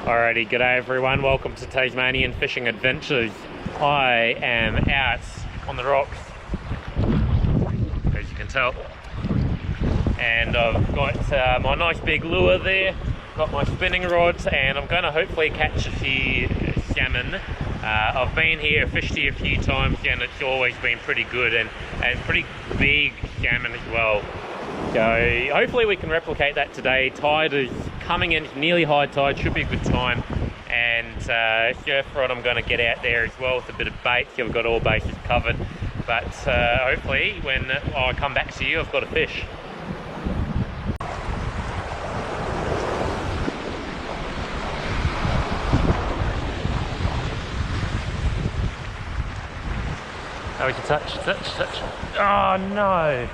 Alrighty, g'day everyone, welcome to Tasmanian Fishing Adventures. I am out on the rocks, as you can tell, and I've got my nice big lure there, got my spinning rods, and I'm going to hopefully catch a few salmon. I've been here, fished here a few times, and it's always been pretty good and pretty big salmon as well. So hopefully we can replicate that today. Tide is coming in, nearly high tide, should be a good time. And surf rod, I'm going to get out there as well with a bit of bait, so I've got all bases covered. But hopefully when I come back to you, I've got a fish. Oh, we can touch. Oh no!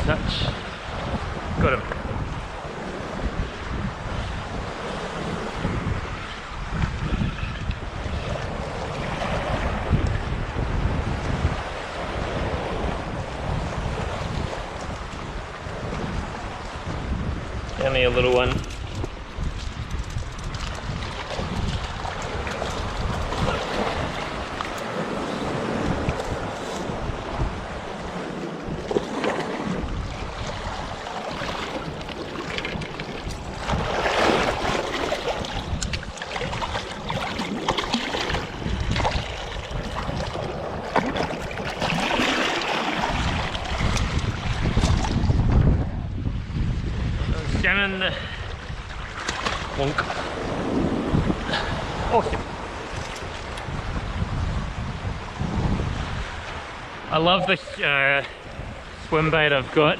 Touch. Got him. Only a little one. Salmon. Wonk. Awesome. I love this swim bait I've got.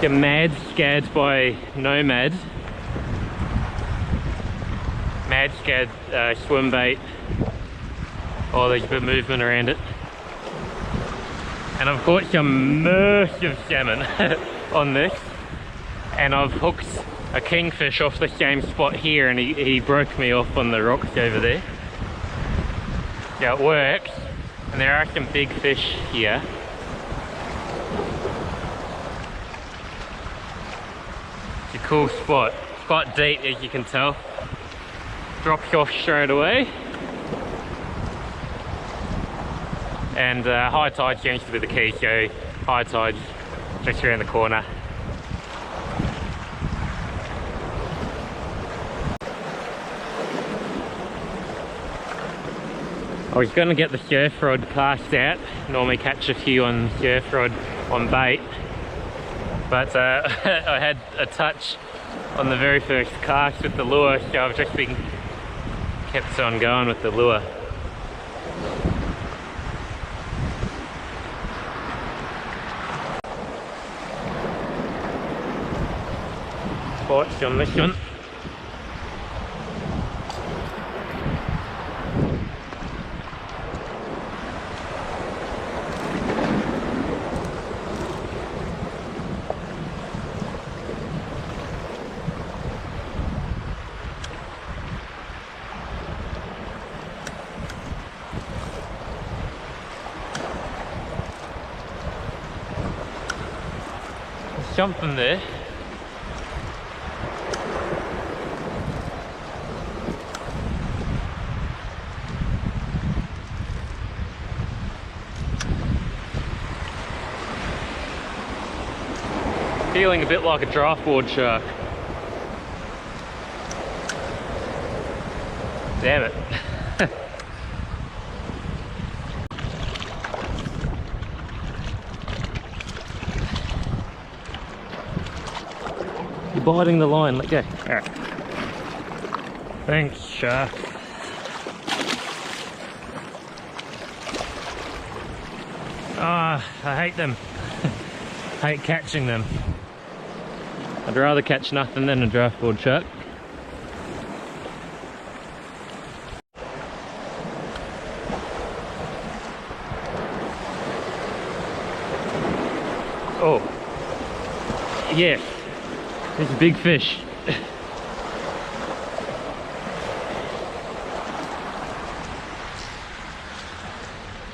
The Madscad by Nomad Madscad swim bait. Oh, there's a bit of movement around it. And I've caught some massive salmon on this. And I've hooked a kingfish off the same spot here, and he broke me off on the rocks over there. Yeah, it works, and there are some big fish here. It's a cool spot. It's quite deep, as you can tell. Drops off straight away. And high tide seems to be the key, so high tide's just around the corner. I was going to get the surf rod cast out, normally catch a few on surf rod on bait, but I had a touch on the very first cast with the lure, so I've just been kept on going with the lure. Spots on this one. Something there. Feeling a bit like a draft board shark. Damn it. You're biting the line, let go. Alright. Thanks, shark. Ah, I hate them. Hate catching them. I'd rather catch nothing than a draft board shark. Oh, yes. There's a big fish.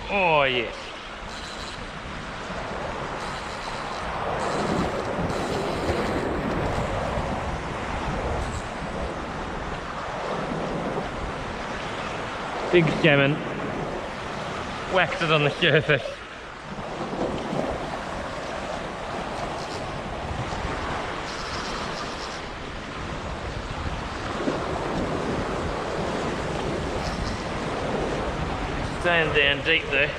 Oh yes. Big salmon. Whacked it on the surface. Staying down deep though.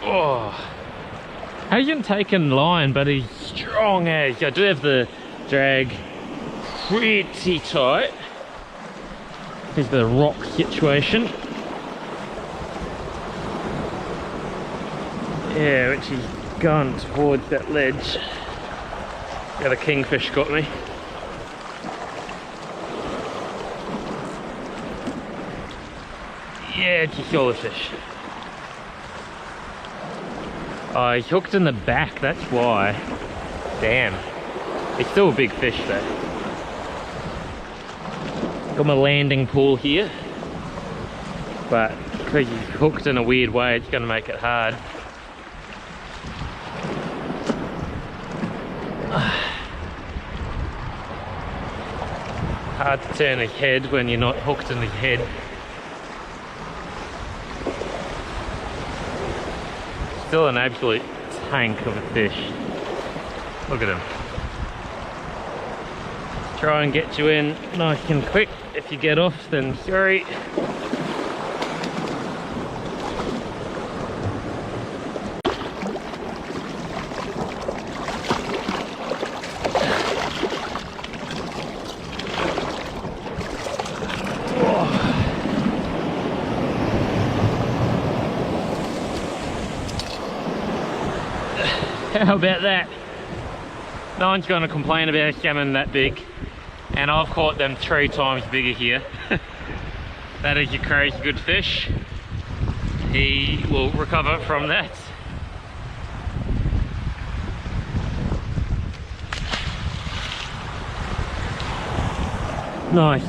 Oh, hasn't taken line, but he's strong as. I do have the drag pretty tight. Here's the rock situation. Yeah, which he's gone towards that ledge. Yeah, the kingfish got me. Yeah, just all the fish. Oh, he's hooked in the back, that's why. Damn. He's still a big fish though. Got my landing pool here. But because he's hooked in a weird way, it's going to make it hard. Hard to turn his head when you're not hooked in his head. Still an absolute tank of a fish. Look at him. Try and get you in nice and quick. If you get off, then sorry. How about that? No one's going to complain about a salmon that big, and I've caught them 3 times bigger here. That is a crazy good fish. He will recover from that. Nice.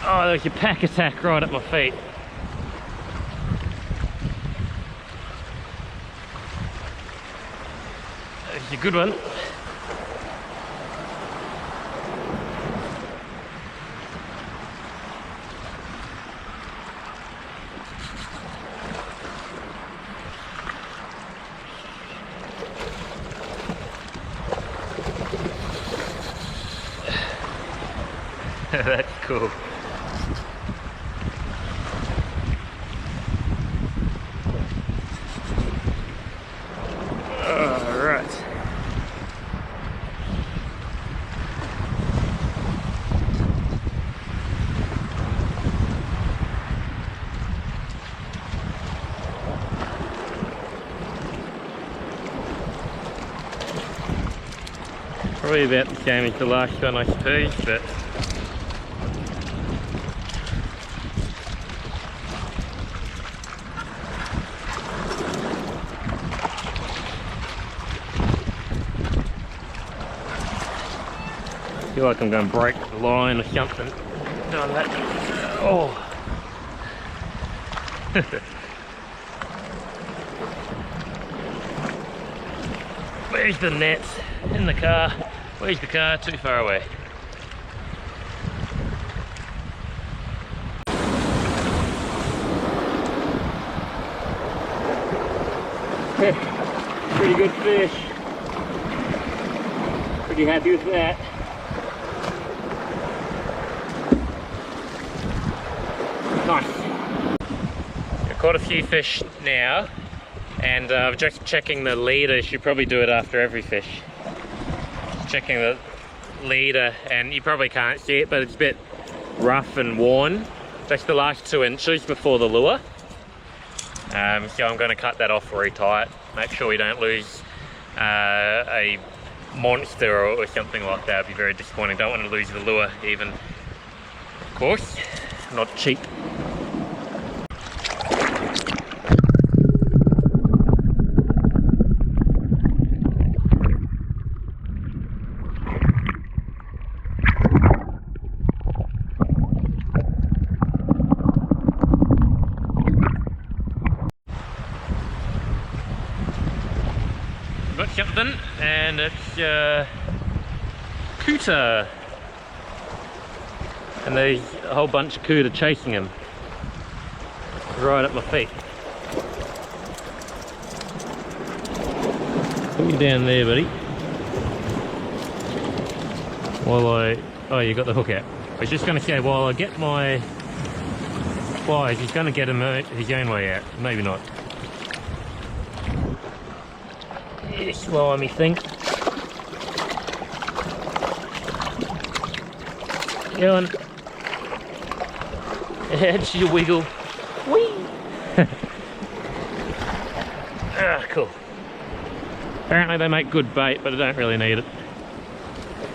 Oh, there's a pack attack right at my feet. There's a good one. That's cool. Probably about the same as the last one, I suppose, but I feel like I'm going to break the line or something. Doing that. Oh. Where's the net? In the car. Where's the car? Too far away. Pretty good fish. Pretty happy with that. Nice. I've caught a few fish now, and I'm just checking the leader. Should probably do it after every fish. Checking the leader, and you probably can't see it, but it's a bit rough and worn, just the last 2 inches before the lure. So I'm going to cut that off, retie it, make sure we don't lose a monster or something like that. It'd be very disappointing. Don't want to lose the lure even. Of course, not cheap. Got something, and it's Cuda, and there's a whole bunch of Cuda chasing him right at my feet. Put me down there, buddy. While oh, you got the hook out. I was just going to say, while I get my flies, he's going to get him his own way out. Maybe not. Slimy thing. Go on. It's your wiggle. Whee! Ah, cool. Apparently they make good bait, but I don't really need it.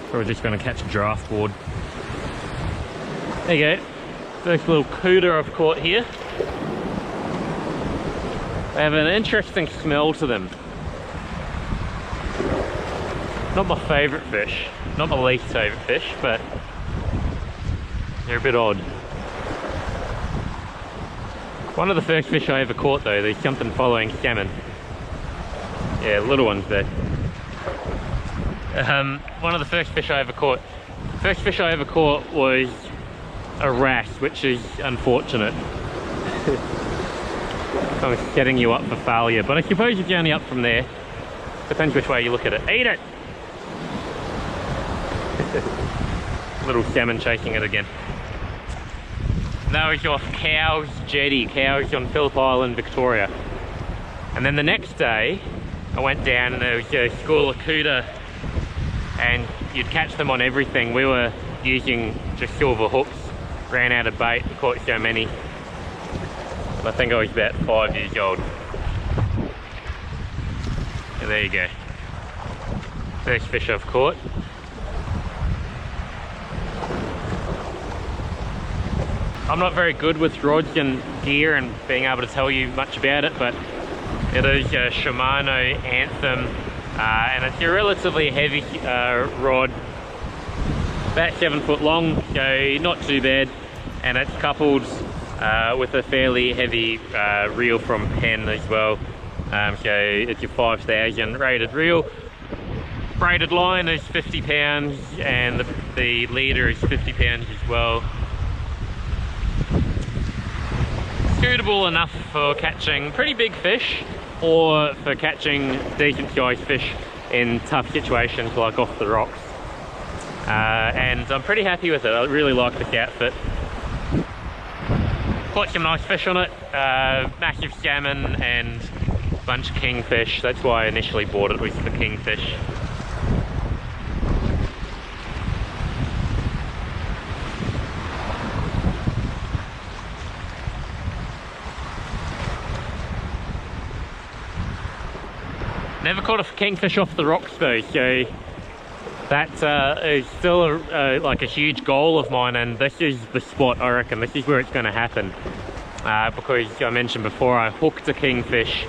Probably just going to catch a draft board. There you go. First little Cuda I've caught here. They have an interesting smell to them. Not my favourite fish, not my least favourite fish, but they're a bit odd. One of the first fish I ever caught though, there's something following salmon. Yeah, little ones there. One of the first fish I ever caught. First fish I ever caught was a wrasse, which is unfortunate. I'm setting you up for failure, but I suppose if you're only up from there, depends which way you look at it. Eat it! Little salmon chasing it again. That was off Cowes Jetty, Cowes on Phillip Island, Victoria. And then the next day, I went down and there was a school of Cuda, and you'd catch them on everything. We were using just silver hooks, ran out of bait, caught so many. I think I was about 5 years old. So there you go. First fish I've caught. I'm not very good with rods and gear and being able to tell you much about it, but it is a Shimano Anthem, and it's a relatively heavy rod, about 7 foot long, so not too bad, and it's coupled with a fairly heavy reel from Penn as well. So it's your 5000 rated reel. Braided line is 50 pounds, and the leader is 50 pounds as well. Suitable enough for catching pretty big fish, or for catching decent sized fish in tough situations like off the rocks. And I'm pretty happy with it. I really like this outfit. Caught some nice fish on it, massive salmon and a bunch of kingfish. That's why I initially bought it, was the kingfish. Never caught a kingfish off the rocks though, so that is still like a huge goal of mine, and this is the spot, I reckon. This is where it's going to happen, because I mentioned before I hooked a kingfish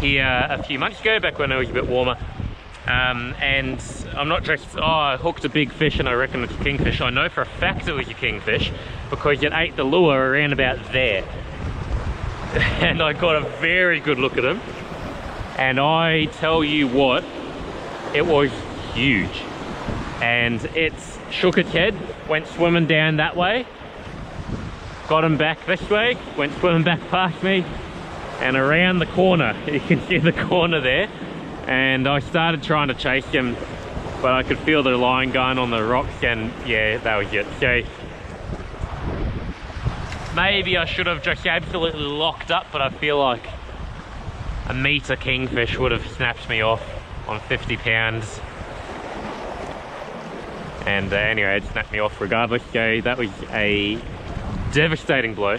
here a few months ago, back when it was a bit warmer, and I'm not just, oh, I hooked a big fish and I reckon it's a kingfish. I know for a fact it was a kingfish because it ate the lure around about there, and I got a very good look at him. And I tell you what, it was huge. And it shook its head, went swimming down that way, got him back this way, went swimming back past me, and around the corner. You can see the corner there. And I started trying to chase him, but I could feel the line going on the rocks, and yeah, that was it. So maybe I should have just absolutely locked up, but I feel like a meter kingfish would have snapped me off on 50 pounds. And anyway, it snapped me off regardless, so that was a devastating blow.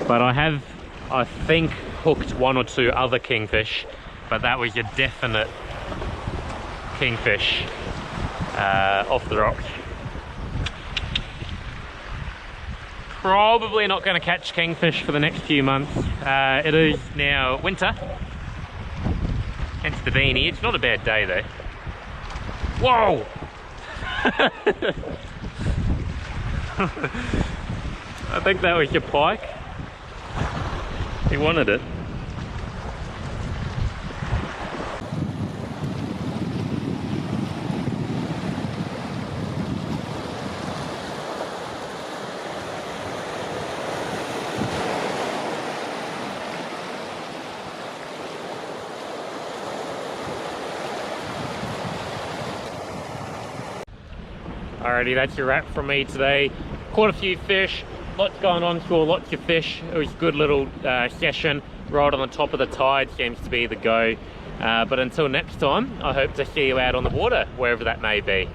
But I have, I think, hooked 1 or 2 other kingfish, but that was a definite kingfish off the rocks. Probably not going to catch kingfish for the next few months. It is now winter, hence the beanie. It's not a bad day though. Whoa! I think that was your pike. He wanted it. Alrighty, that's your wrap from me today. Caught a few fish, lots going on, saw lots of fish. It was a good little session right on the top of the tide, seems to be the go. But until next time, I hope to see you out on the water, wherever that may be.